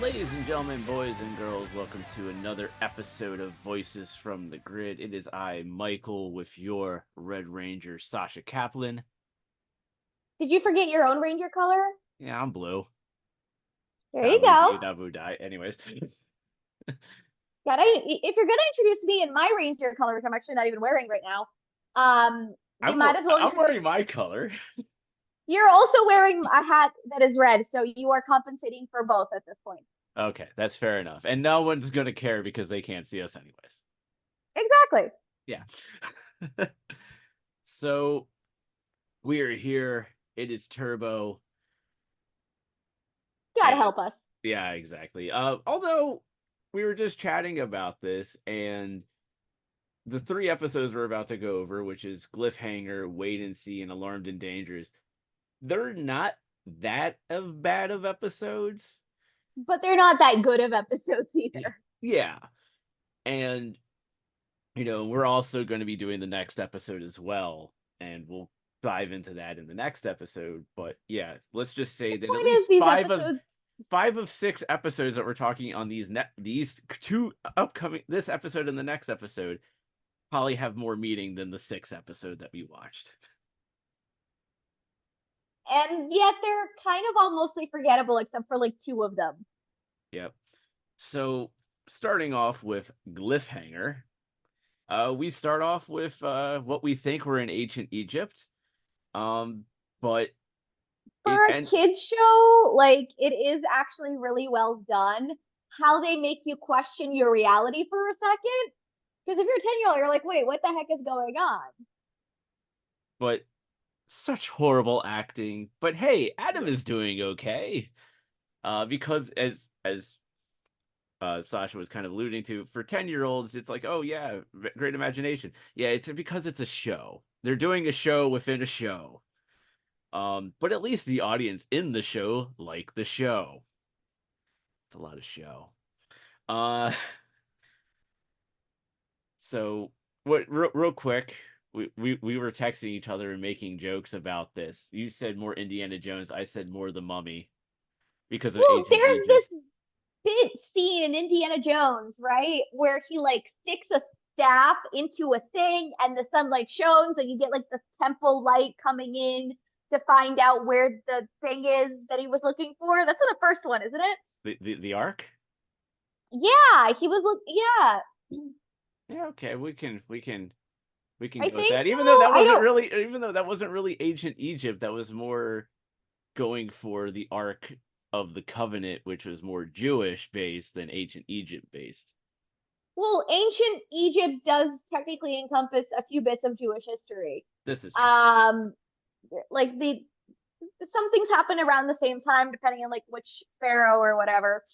Ladies and gentlemen, boys and girls, welcome to another episode of Voices from the Grid. It is I, Michael, with your Red Ranger, Sasha Kaplan. Did you forget your own ranger color? Yeah, I'm blue. There you go. Dabu die. Anyways. If you're gonna introduce me in my ranger color, which I'm actually not even wearing right now, you might as well. I'm wearing my color. You're also wearing a hat that is red, so you are compensating for both at this point. Okay, that's fair enough. And no one's gonna care because they can't see us anyways. Exactly. Yeah. So we are here. It is Turbo. You gotta help us. Yeah, exactly. Although we were just chatting about this, and the 3 episodes we're about to go over, which is Glyph, Wait and See, and Alarmed and Dangerous, they're not that bad of episodes. But they're not that good of episodes either. Yeah. And, we're also going to be doing the next episode as well, and we'll dive into that in the next episode. But yeah, let's just say that at least five of 6 episodes that we're talking on these 2 upcoming, this episode and the next episode, probably have more meaning than the 6th episode that we watched. And yet they're kind of all mostly forgettable except for like 2 of them. Yep. So starting off with Glyph, we start off with what we think were in ancient Egypt. But for a kids show, like, it is actually really well done. How they make you question your reality for a second. Because if you're 10-year-old, you're like, wait, what the heck is going on? But such horrible acting. But hey, Adam is doing okay. Because as Sasha was kind of alluding to, for 10-year-olds, it's like, oh yeah, great imagination. Yeah, it's because it's a show. They're doing a show within a show. But at least the audience in the show like the show. It's a lot of show. So what? Real quick, we were texting each other and making jokes about this. You said more Indiana Jones. I said more The Mummy because of ancient there's Egypt. This bit scene in Indiana Jones, right, where he like sticks a staff into a thing and the sunlight shows, and you get like the temple light coming in to find out where the thing is that he was looking for. That's in the first one, isn't it? The Ark? Yeah, he was yeah. Yeah, okay, we can go with that. So. Even though that wasn't really ancient Egypt, that was more going for the Ark of the Covenant, which was more Jewish based than ancient Egypt based. Well, ancient Egypt does technically encompass a few bits of Jewish history. This is true. Like some things happen around the same time, depending on like which pharaoh or whatever.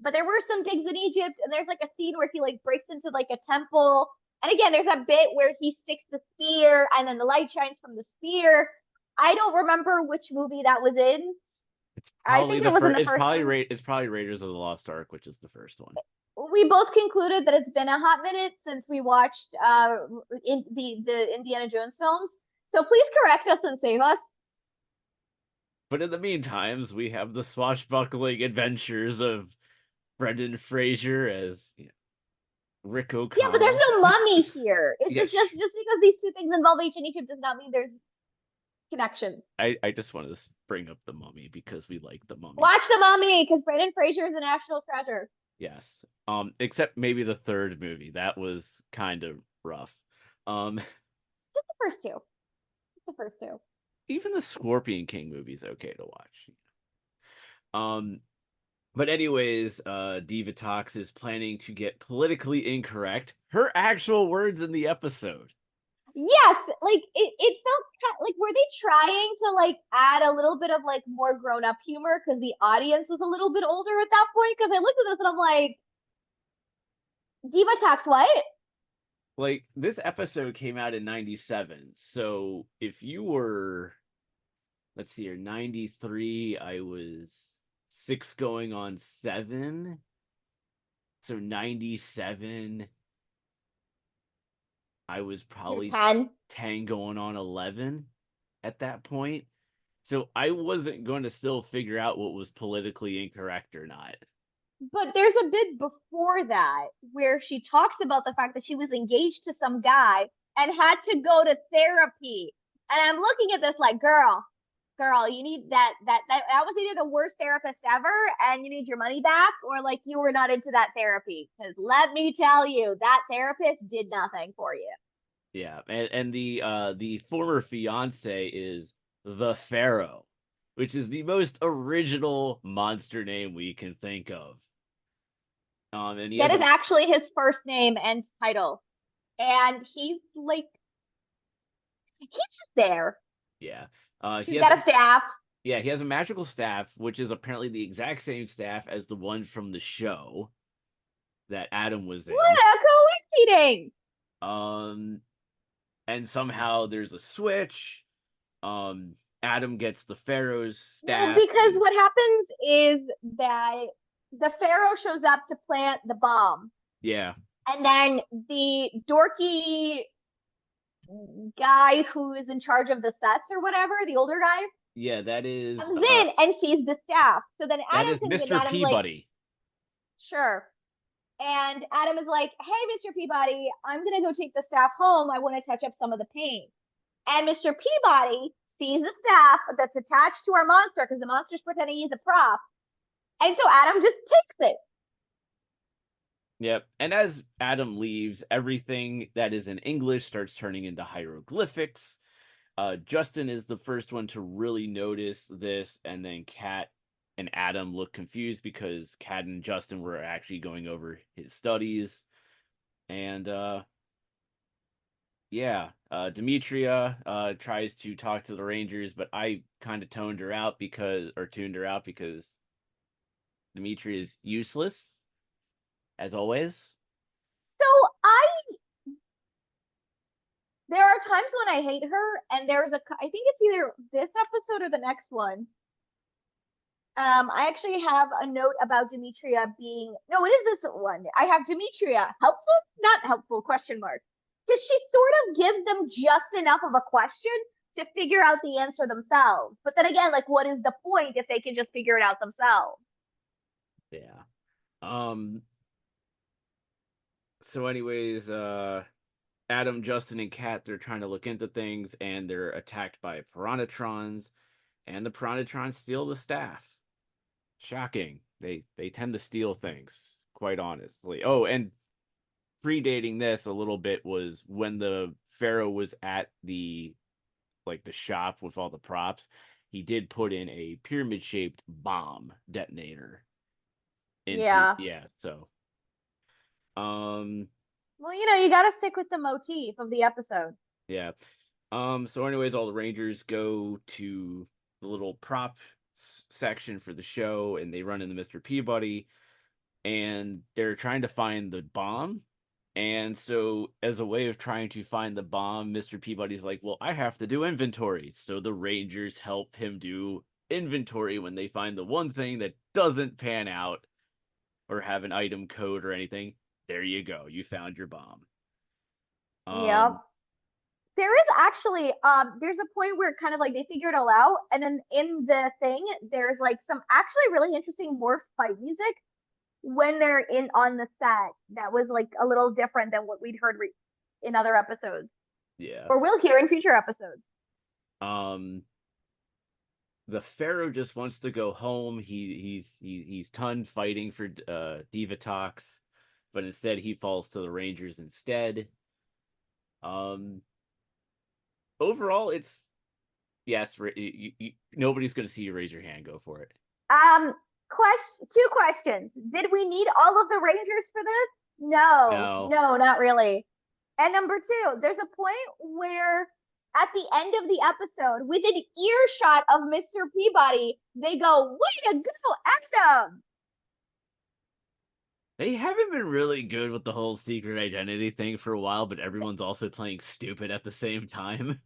But there were some digs in Egypt, and there's like a scene where he like breaks into like a temple. And again, there's a bit where he sticks the spear, and then the light shines from the spear. I don't remember which movie that was in. It's probably the first. It's probably Raiders of the Lost Ark, which is the first one. We both concluded that it's been a hot minute since we watched in the Indiana Jones films. So please correct us and save us. But in the meantime, we have the swashbuckling adventures of Brendan Fraser as Rick O'Connell. Yeah, but there's no mummy here. It's just because these 2 things involve ancient Egypt does not mean there's connections. I just wanted to bring up the Mummy because we like the Mummy. Watch the Mummy because Brendan Fraser is a national treasure. Yes. Except maybe the 3rd movie. That was kind of rough. Just the first 2. Just the first 2. Even the Scorpion King movie is okay to watch. But anyways, Diva Tox is planning to get politically incorrect. Her actual words in the episode. Yes, like it felt like, were they trying to like add a little bit of like more grown up humor because the audience was a little bit older at that point? Because I looked at this and I'm like, Diva Tox, what? Like, this episode came out in 97, so if you were, let's see here, 93, I was 6 going on 7, so 97, I was probably 10 going on 11 at that point. So I wasn't going to still figure out what was politically incorrect or not. But there's a bit before that where she talks about the fact that she was engaged to some guy and had to go to therapy. And I'm looking at this like, girl, you need that was either the worst therapist ever and you need your money back, or like you were not into that therapy. Because let me tell you, that therapist did nothing for you. Yeah, and the former fiance is the Pharaoh, which is the most original monster name we can think of. And he That has is a actually his first name and title. And he's just there. yeah, he He's has got a staff. yeah, he has a magical staff, which is apparently the exact same staff as the one from the show that Adam was in. What a coincidence! Um, and somehow there's a switch. Adam gets the Pharaoh's Well, staff, because and what happens is that the Pharaoh shows up to plant the bomb, yeah, and then the dorky guy who is in charge of the sets or whatever, the older guy, yeah, comes in and sees the staff. So then that Adam is comes in, and Mr. Adam's like, Peabody. sure. And Adam is like, hey, Mr. Peabody, I'm going to go take the staff home. I want to touch up some of the paint. And Mr. Peabody sees the staff that's attached to our monster because the monster's pretending he's a prop. And so Adam just takes it. Yep. And as Adam leaves, everything that is in English starts turning into hieroglyphics. Justin is the first one to really notice this, and then Kat and Adam look confused because Kat and Justin were actually going over his studies. And yeah, Demetria tries to talk to the Rangers, but I kind of tuned her out because Demetria is useless as always. So I, there are times when I hate her, and I think it's either this episode or the next one. I actually have a note about Demetria being, no, it is this one. I have Demetria helpful, not helpful, question mark. Because she sort of gives them just enough of a question to figure out the answer themselves. But then again, like, what is the point if they can just figure it out themselves? Yeah. Um. So, anyways, Adam, Justin, and Kat, they're trying to look into things, and they're attacked by piranhatrons, and the piranhatrons steal the staff. Shocking. They tend to steal things, quite honestly. Oh, and predating this a little bit was when the Pharaoh was at the shop with all the props. He did put in a pyramid shaped bomb detonator into Yeah. yeah. So um Well, you got to stick with the motif of the episode. yeah. So, anyways, all the Rangers go to the little prop section for the show, and they run into Mr. Peabody, and they're trying to find the bomb. And so, as a way of trying to find the bomb, Mr. Peabody's like, "Well, I have to do inventory." So the Rangers help him do inventory when they find the one thing that doesn't pan out or have an item code or anything. There you go. You found your bomb. Yep. Um, There is actually there's a point where kind of like they figure it all out, and then in the thing there's like some actually really interesting morph fight music when they're in on the set that was like a little different than what we'd heard in other episodes yeah. or will hear in future episodes. Um, the Pharaoh just wants to go home. He's done fighting for Divatox, but instead he falls to the Rangers instead. Um, Overall, it's yes. Nobody's going to see you raise your hand. Go for it. Two questions. Did we need all of the Rangers for this? No, No, no, not really. And number two, there's a point where at the end of the episode, within earshot of Mr. Peabody, they go, way to go, Adam! they haven't been really good with the whole secret identity thing for a while, but everyone's also playing stupid at the same time.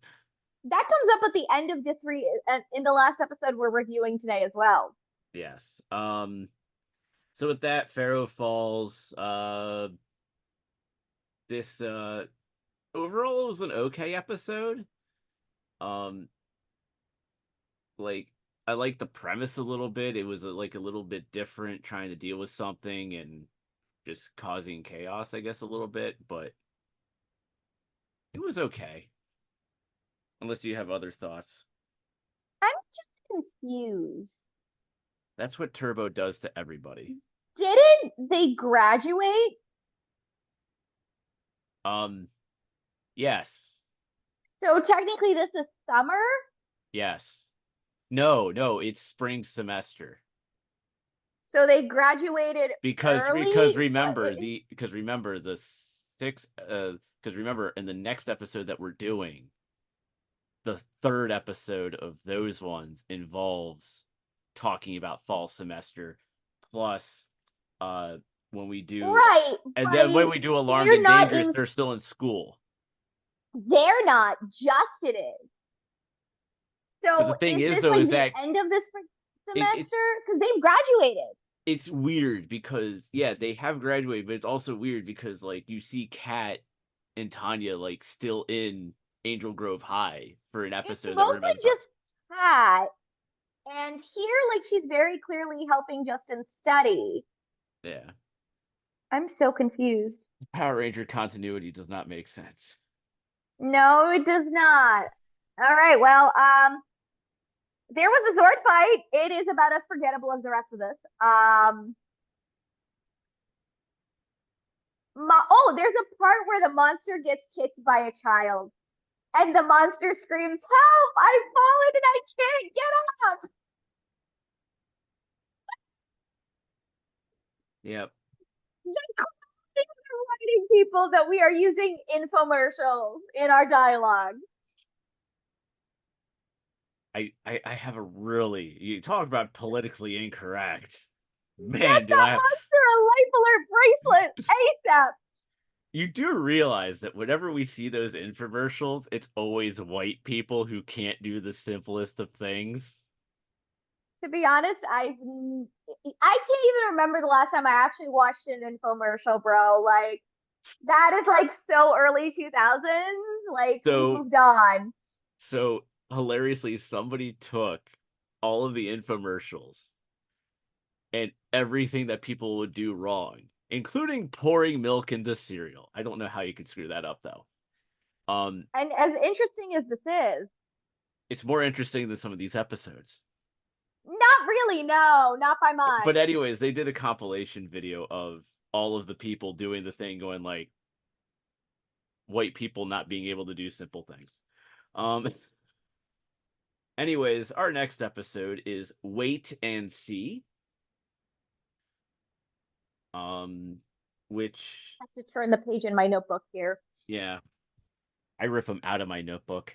That comes up at the end of the three in the last episode we're reviewing today as well. Yes. So with that, Pharaoh falls. This overall it was an okay episode. Um, like I like the premise a little bit. It was like a little bit different, trying to deal with something and just causing chaos, I guess, a little bit, but it was okay. Unless you have other thoughts. I'm just confused. That's what Turbo does to everybody. Didn't they graduate? Um, yes. So technically this is summer? Yes. No, no, it's spring semester. So they graduated Because early? remember the six because remember in the next episode that we're doing, the third episode of those ones involves talking about fall semester plus uh when we do Right, and then when but we do alarmed they're and not dangerous in, they're still in school. they're not, Justin is. But the So thing is is this though like is the that end of this it's semester? Because they've graduated. it's weird because yeah, they have graduated, but it's also weird because like you see Kat and Tanya like still in Angel Grove High for an It's episode that we're mostly about to talk. just Pat. And here, like, she's very clearly helping Justin study. Yeah. I'm so confused. Power Ranger continuity does not make sense. No, it does not. All right, well, there was a sword fight. It is about as forgettable as the rest of this. There's a part where the monster gets kicked by a child, and the monster screams, "Help! I've fallen and I can't get up!" Yep. Reminding people that we are using infomercials in our dialogue. I have a really you talk about politically incorrect. Get Man, do that I have monster a life alert bracelet ASAP. you do realize that whenever we see those infomercials, it's always white people who can't do the simplest of things. To be honest, I can't even remember the last time I actually watched an infomercial, bro. Like that is like so early 2000s. Like we So moved on. so hilariously, somebody took all of the infomercials and everything that people would do wrong, including pouring milk into cereal. I don't know how you could screw that up though. And as interesting as this is, it's more interesting than some of these episodes. not really, no, not by But much. anyways, they did a compilation video of all of the people doing the thing, going like white people not being able to do simple things. Um. Anyways, our next episode is Wait and See. Um, which I have to turn the page in my notebook here. yeah, I rip them out of my notebook.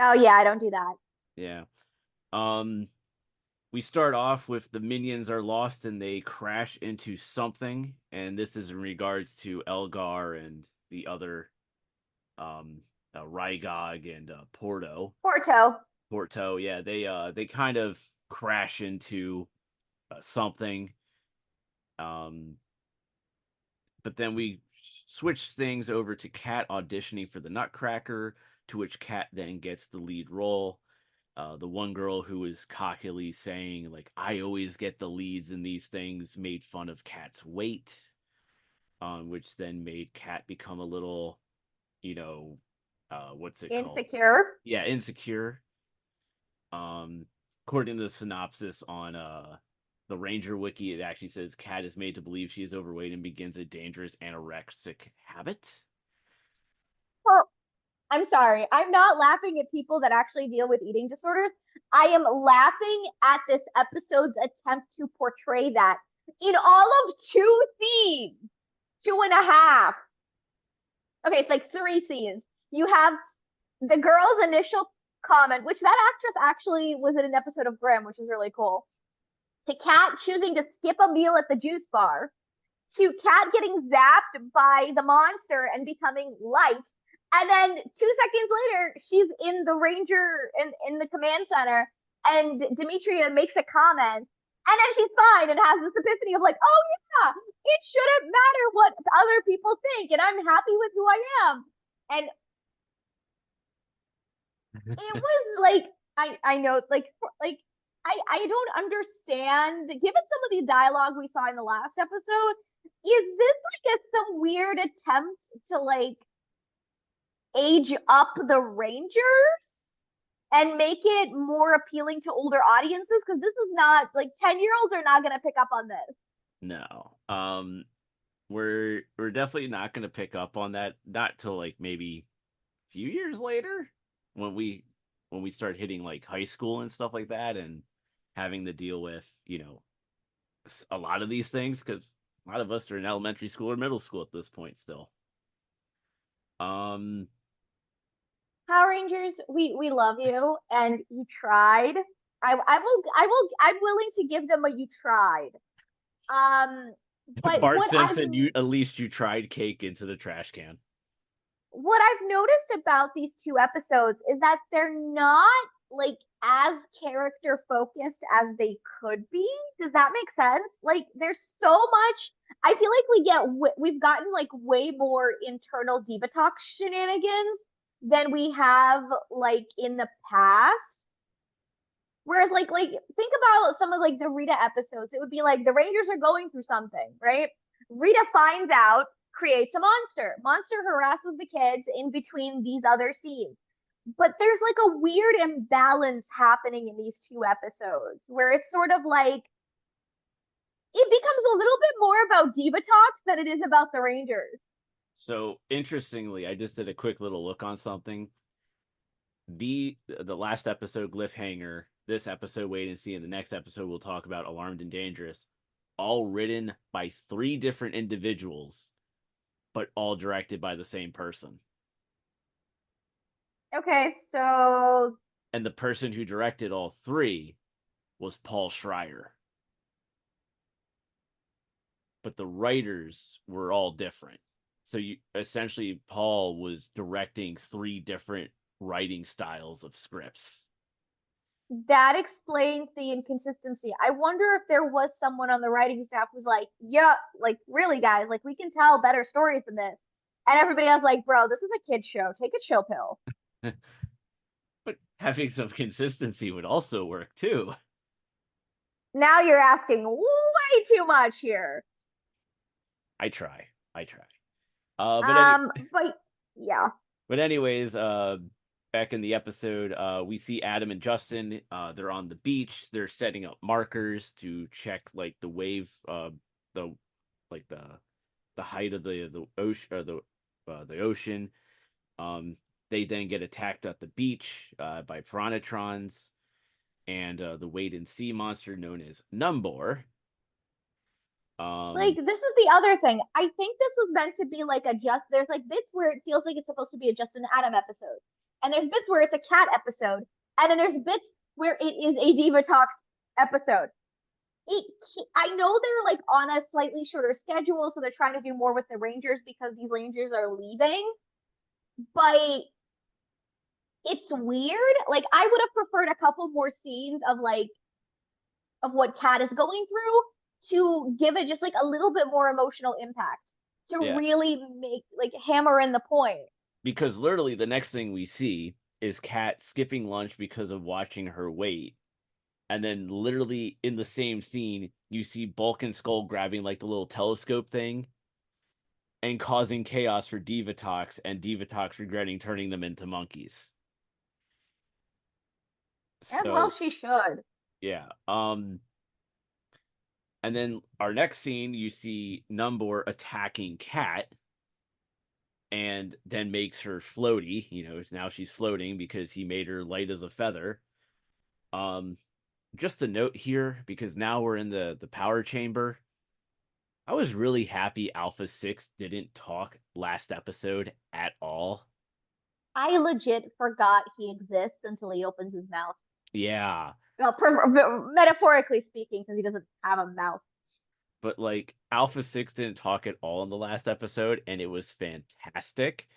Oh yeah, I don't do that. Yeah. Um, we start off with the minions are lost and they crash into something, and this is in regards to Elgar and the other um Rygog and Porto. Porto. Yeah, they kind of crash into something. Um, but then we switch things over to Kat auditioning for the Nutcracker, to which Kat then gets the lead role. The one girl who was cockily saying, like, I always get the leads in these things, made fun of Kat's weight, which then made Kat become a little, you know, what's it called? Insecure. Yeah, insecure. According to the synopsis on the Ranger Wiki, it actually says Kat is made to believe she is overweight and begins a dangerous anorexic habit. Well, I'm sorry. I'm not laughing at people that actually deal with eating disorders. I am laughing at this episode's attempt to portray that in all of 2 scenes, 2.5. Okay, it's like 3 scenes. You have the girl's initial comment, which that actress actually was in an episode of Grimm, which is really cool. To Kat choosing to skip a meal at the juice bar, to Kat getting zapped by the monster and becoming light. And then 2 seconds later, she's in the ranger in the command center, and Demetria makes a comment, and then she's fine and has this epiphany of like, oh yeah, it shouldn't matter what other people think, and I'm happy with who I am. And it was like I know like I don't understand. Given some of the dialogue we saw in the last episode, is this like some weird attempt to like age up the Rangers and make it more appealing to older audiences? Because this is not like 10-year-olds are not going to pick up on this. No. We're definitely not going to pick up on that, not till like maybe a few years later, when we start hitting like high school and stuff like that, and having to deal with, a lot of these things, because a lot of us are in elementary school or middle school at this point still. um Power Rangers, we love you, and you tried. I'm willing to give them a you tried. Um, but Bart Simpson, you at least you tried cake into the trash can. what I've noticed about these two episodes is that they're not like as character focused as they could be. Does that make sense? Like there's so much. I feel like we've gotten like way more internal Diva Talk shenanigans than we have like in the past. Whereas like think about some of like the Rita episodes. It would be like the Rangers are going through something, right? Rita finds out, creates a monster. Monster harasses the kids in between these other scenes. But there's like a weird imbalance happening in these two episodes where it's sort of like it becomes a little bit more about Diva Talks than it is about the Rangers. So interestingly, I just did a quick little look on something. The last episode, Glyph Hanger, this episode, Wait and See, and the next episode we'll talk about Alarmed and Dangerous, all written by 3 different individuals, but all directed by the same person. Okay, so And the person who directed all 3 was Paul Schreier. But the writers were all different. So you essentially, Paul was directing 3 different writing styles of scripts. that explains the inconsistency. I wonder if there was someone on the writing staff who's like, yeah, like really, guys, like we can tell better stories than this. And everybody else like, bro, this is a kid's show. Take a chill pill. But having some consistency would also work too. Now you're asking way too much here. I try. I try. But yeah. But anyways, back in the episode, we see Adam and Justin. They're on the beach. They're setting up markers to check like the wave, the like the height of the ocean, or the ocean. They then get attacked at the beach by piranhatrons and the wait and see monster known as Numbor. Like this is the other thing. I think this was meant to be like a just there's like bits where it feels like it's supposed to be a Justin Adam episode. And there's bits where it's a cat episode. And then there's bits where it is a Diva Talks episode. It I know they're like on a slightly shorter schedule, so they're trying to do more with the Rangers because these Rangers are leaving. But it's weird. Like I would have preferred a couple more scenes of like of what Kat is going through to give it just like a little bit more emotional impact to Yeah, really make like hammer in the point. because literally the next thing we see is Kat skipping lunch because of watching her weight. And then literally in the same scene, you see Bulk and Skull grabbing like the little telescope thing and causing chaos for Divatox, and Divatox regretting turning them into monkeys. As well So she should. yeah. And then our next scene, you see Numbor attacking Kat and then makes her floaty. Now she's floating because he made her light as a feather. Um, just a note here, because now we're in the power chamber. I was really happy Alpha 6 didn't talk last episode at all. I legit forgot he exists until he opens his mouth. Yeah. Well, metaphorically speaking, because he doesn't have a mouth. But like Alpha 6 didn't talk at all in the last episode, and it was fantastic.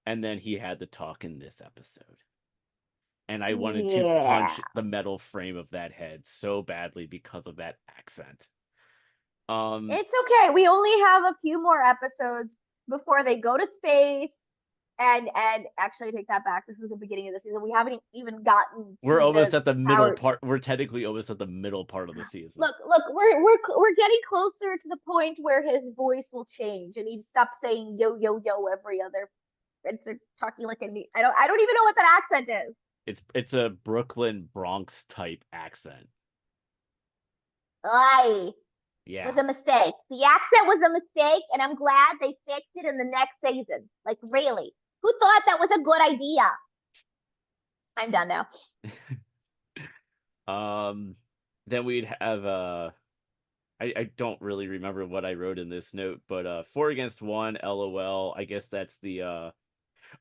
And then he had the talk in this episode. And I wanted to Yeah. punch the metal frame of that head so badly because of that accent. It's okay. We only have a few more episodes before they go to space And actually, I take that back. This is the beginning of the season. We haven't even gotten We're to almost the at the middle power. part. We're technically almost at the middle part of the season. Look, we're getting closer to the point where his voice will change, and he stops saying yo yo yo every other and start talking like a me. I don't even know what that accent is. It's a Brooklyn Bronx type accent. I was Yeah. a mistake. The accent was a mistake, and I'm glad they fixed it in the next season. Like, really? Who thought that was a good idea? I'm done now. Um then we'd have I don't really remember what I wrote in this note, but 4 against 1, LOL. I guess that's the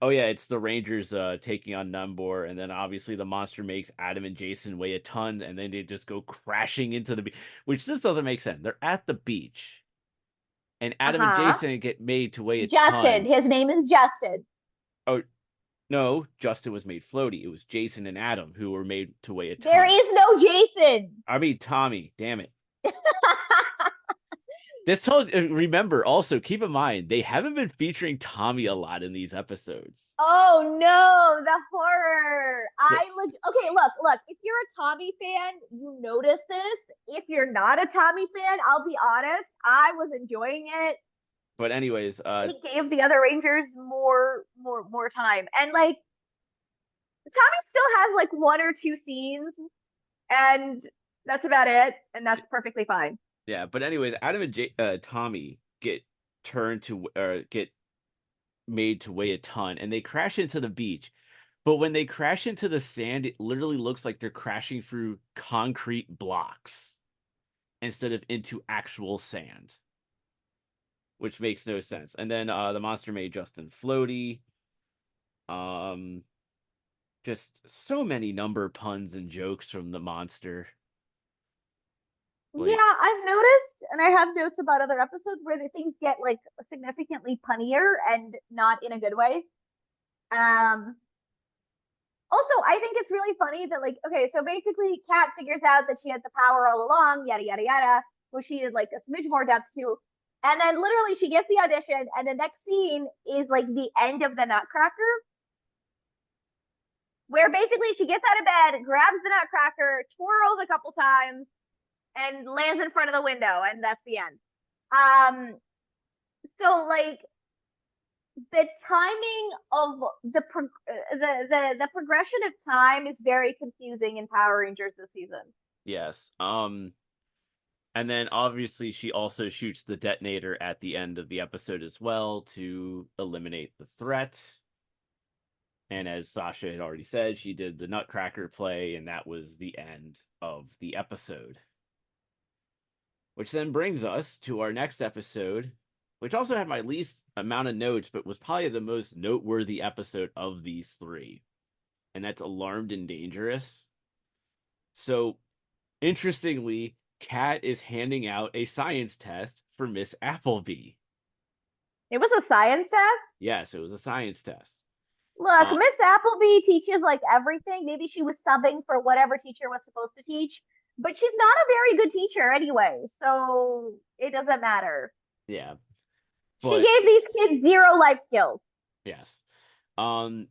oh yeah, it's the Rangers taking on Numbor, and then obviously the monster makes Adam and Jason weigh a ton, and then they just go crashing into the beach. Which this doesn't make sense. They're at the beach, and Uh Adam and huh. Jason get made to weigh a Justin. ton. His name is Justin. Oh no, Justin was made floaty. It was Jason and Adam who were made to weigh a There ton. is no Jason. I mean Tommy, damn it. This told remember also keep in mind they haven't been featuring Tommy a lot in these episodes. Oh no, the horror. So Okay, look, if you're a Tommy fan, you notice this. If you're not a Tommy fan, I'll be honest, I was enjoying it. but anyways, It gave the other Rangers more time. And like Tommy still has like one or two scenes and that's about it. And that's perfectly fine. yeah, but anyways, Adam and Tommy get turned to get made to weigh a ton, and they crash into the beach. But when they crash into the sand, it literally looks like they're crashing through concrete blocks instead of into actual sand, which makes no sense. And then the monster made Justin floaty. Um, just so many number puns and jokes from the monster. Like, Yeah, I've noticed, and I have notes about other episodes where the things get like significantly punnier and not in a good way. Um, Also, I think it's really funny that like, okay, so basically, Kat figures out that she had the power all along, yada yada yada, which she needed like a smidge more depth to, and then literally she gets the audition, and the next scene is like the end of the Nutcracker, where basically she gets out of bed, grabs the Nutcracker, twirls a couple times, and lands in front of the window, and that's the end. Um, so like the timing of the progression of time is very confusing in Power Rangers this season. yes. And then obviously she also shoots the detonator at the end of the episode as well to eliminate the threat. And as Sasha had already said, she did the Nutcracker play, and that was the end of the episode. Which then brings us to our next episode, which also had my least amount of notes, but was probably the most noteworthy episode of these three. And that's Alarmed and Dangerous. So, interestingly, Kat is handing out a science test for Miss Appleby. It was a science test. Yes, it was a science test. Look, Miss Appleby teaches like everything. Maybe she was subbing for whatever teacher was supposed to teach, but she's not a very good teacher anyway, so it doesn't matter. Yeah, She but gave these kids zero life skills. yes. Um,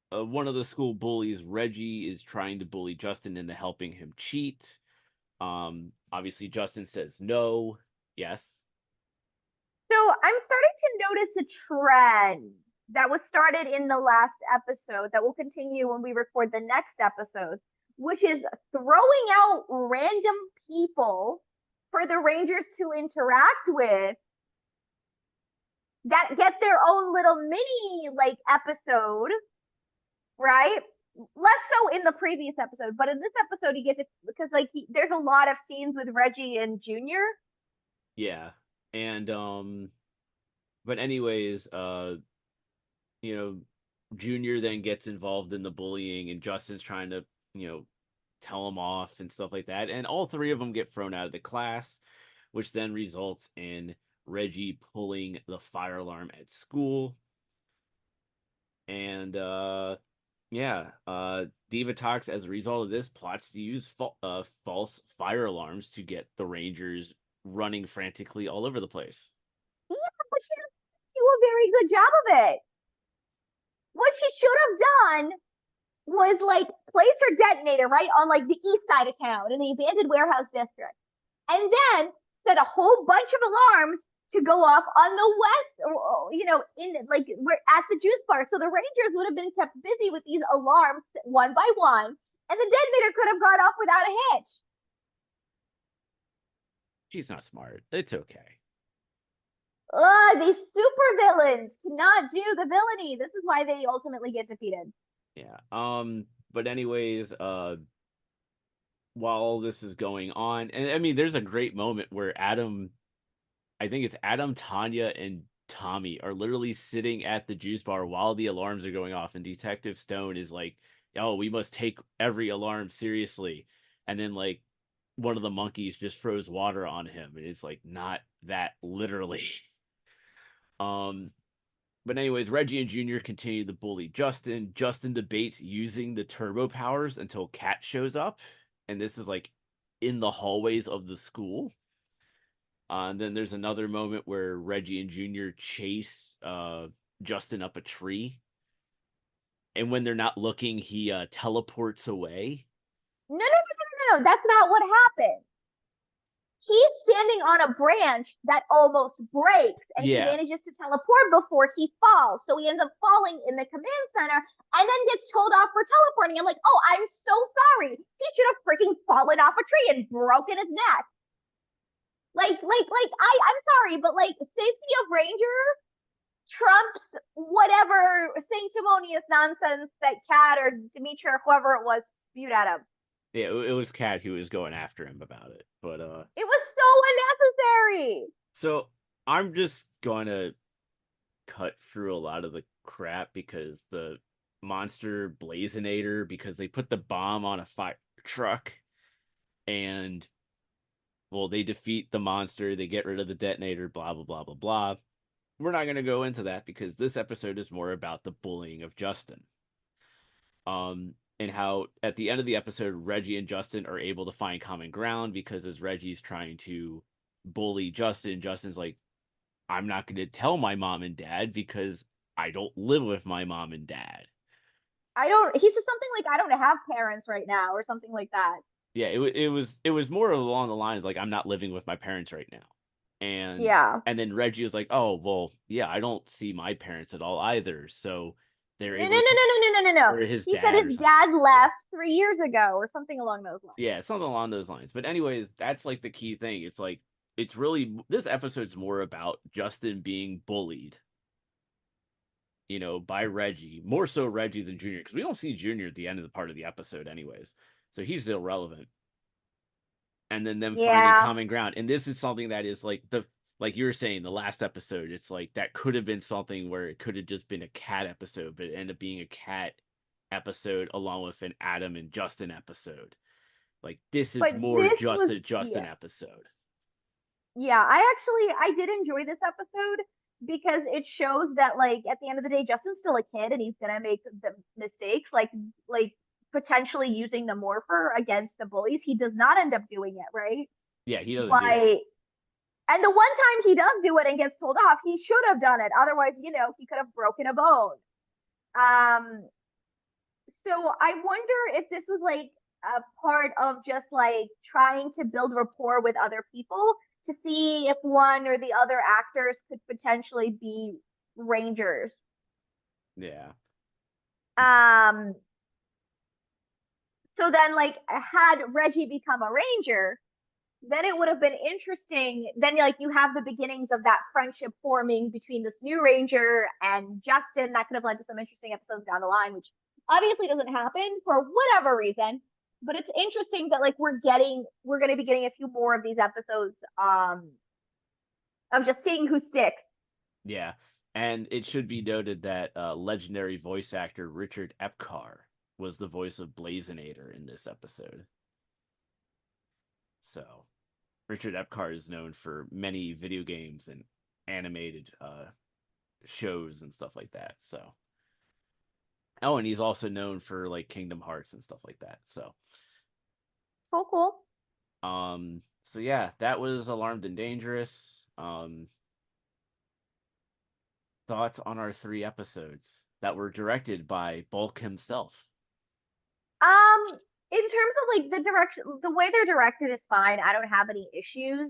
one of the school bullies, Reggie, is trying to bully Justin into helping him cheat. Obviously Justin says no. Yes. So I'm starting to notice a trend that was started in the last episode that will continue when we record the next episode, which is throwing out random people for the Rangers to interact with that get their own little mini like episode, right? Less so in the previous episode, but in this episode you get to because like there's a lot of scenes with Reggie and Junior. Yeah. And but anyways, you know, Junior then gets involved in the bullying, and Justin's trying to, tell him off and stuff like that. And all three of them get thrown out of the class, which then results in Reggie pulling the fire alarm at school. And yeah, Diva Talks, as a result of this, plots to use false fire alarms to get the Rangers running frantically all over the place. Yeah, but she didn't do a very good job of it. What she should have done was like place her detonator right on like the east side of town in the abandoned warehouse district, and then set a whole bunch of alarms to go off on the west, or in like we're at the juice bar. So the Rangers would have been kept busy with these alarms one by one, and the detonator could have gone off without a hitch. She's not smart. It's okay. Ugh, these super villains cannot do the villainy. This is why they ultimately get defeated. Yeah. But anyways, while all this is going on, and I mean, there's a great moment where I think it's Adam, Tanya, and Tommy are literally sitting at the juice bar while the alarms are going off, and Detective Stone is like, "Oh, we must take every alarm seriously," and then like one of the monkeys just throws water on him, and it's like not that literally. Um, but anyways, Reggie and Junior continue to bully Justin. Justin debates using the turbo powers until Kat shows up, and this is like in the hallways of the school. And then there's another moment where Reggie and Junior chase Justin up a tree, and when they're not looking, he teleports away. No, no, no, no, no, no. That's not what happened. He's standing on a branch that almost breaks, and he Yeah, manages to teleport before he falls. So he ends up falling in the command center and then gets told off for teleporting. I'm like, oh, I'm so sorry. He should have freaking fallen off a tree and broken his neck. I'm sorry, but like safety of Ranger trumps whatever sanctimonious nonsense that Cat or Dimitri or whoever it was spewed at him. yeah, it was Kat who was going after him about it. But It was so unnecessary. so I'm just gonna cut through a lot of the crap because the monster blazinator, because they put the bomb on a fire truck, and well, they defeat the monster, they get rid of the detonator, blah blah blah blah blah. We're not going to go into that because this episode is more about the bullying of Justin. And how at the end of the episode, Reggie and Justin are able to find common ground because as Reggie's trying to bully Justin, Justin's like, I'm not going to tell my mom and dad because I don't live with my mom and dad. I don't. He said something like, "I don't have parents right now," or something like that. Yeah, it was more along the lines like I'm not living with my parents right now. And Yeah. and then Reggie was like, "Oh, well, yeah, I don't see my parents at all either." So they're No, no, able no, to, no, no, no, no, no, no. or his He said dad or his something. dad Yeah. left 3 years ago, or something along those lines. Yeah, something along those lines. But anyways, that's like the key thing. It's like it's really this episode's more about Justin being bullied, by Reggie, more so Reggie than Junior, because we don't see Junior at the end of the part of the episode, anyways. So he's irrelevant. And then them finding Yeah, common ground. And this is something that is like you were saying, the last episode, it's like that could have been something where it could have just been a Cat episode, but it ended up being a Cat episode along with an Adam and Justin episode. Like this is but more this just was a Justin yeah, episode. yeah. I did enjoy this episode because it shows that like at the end of the day, Justin's still a kid and he's gonna make the mistakes, like potentially using the morpher against the bullies. He does not end up doing it, right? Yeah, he doesn't do it. But and the one time he does do it and gets told off, he should have done it. Otherwise, he could have broken a bone. Um, so I wonder if this was like a part of just like trying to build rapport with other people to see if one or the other actors could potentially be Rangers. Yeah. Um, so then like had Reggie become a Ranger, then it would have been interesting. Then like you have the beginnings of that friendship forming between this new Ranger and Justin. That could have led to some interesting episodes down the line, which obviously doesn't happen for whatever reason. But it's interesting that like we're going to be getting a few more of these episodes of just seeing who sticks. Yeah. And it should be noted that legendary voice actor Richard Epcar was the voice of Blazinator in this episode. So Richard Epcar is known for many video games and animated shows and stuff like that. So, oh, and he's also known for like Kingdom Hearts and stuff like that. So, Cool, cool. so yeah, that was Alarmed and Dangerous. Thoughts on our 3 episodes? that were directed by Bulk himself. In terms of like the direction, the way they're directed is fine. I don't have any issues.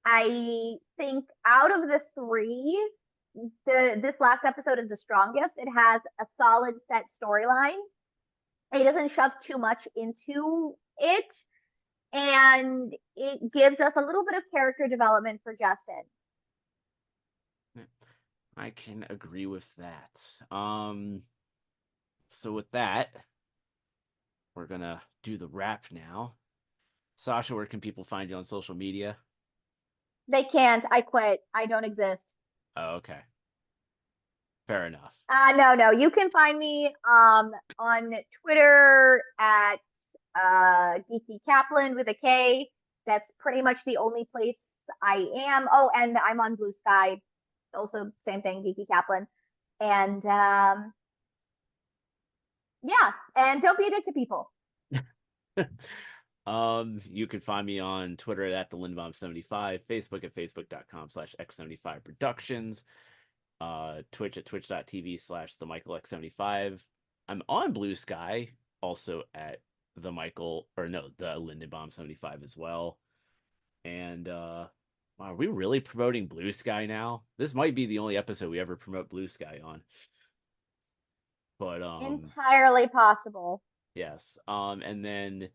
I think out of the three, this last episode is the strongest. It has a solid set storyline. It doesn't shove too much into it, and it gives us a little bit of character development for Justin. I can agree with that. So with that, we're gonna do the wrap now. Sasha, where can people find you on social media? They can't. I quit. I don't exist. Oh, okay. Fair enough. No. You can find me on Twitter at Geeky Kaplan with a K. That's pretty much the only place I am. Oh, and I'm on Blue Sky. Also, same thing, Geeky Kaplan. And yeah, and don't be a dick to people. You can find me on Twitter at the Lindbaum75, Facebook at facebook.com/x75productions, Twitch at twitch.tv/the Michael X75. I'm on Blue Sky, also at the Lindenbaum75 as well. And are we really promoting Blue Sky now? This might be the only episode we ever promote Blue Sky on. But entirely possible. yes. And then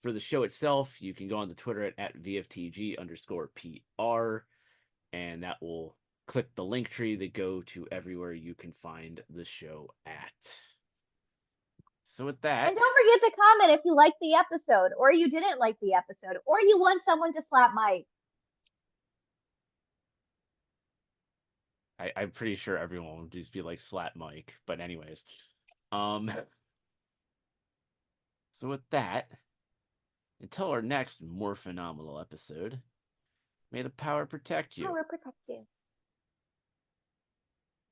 for the show itself, you can go on the Twitter at VFTG_PR, and that will click the link tree that go to everywhere you can find the show at. So with that, and don't forget to comment if you liked the episode, or you didn't like the episode, or you want someone to slap Mike. I'm pretty sure everyone would just be like slap Mike. But anyways, so with that, until our next more phenomenal episode, may the power protect you. Power protect you.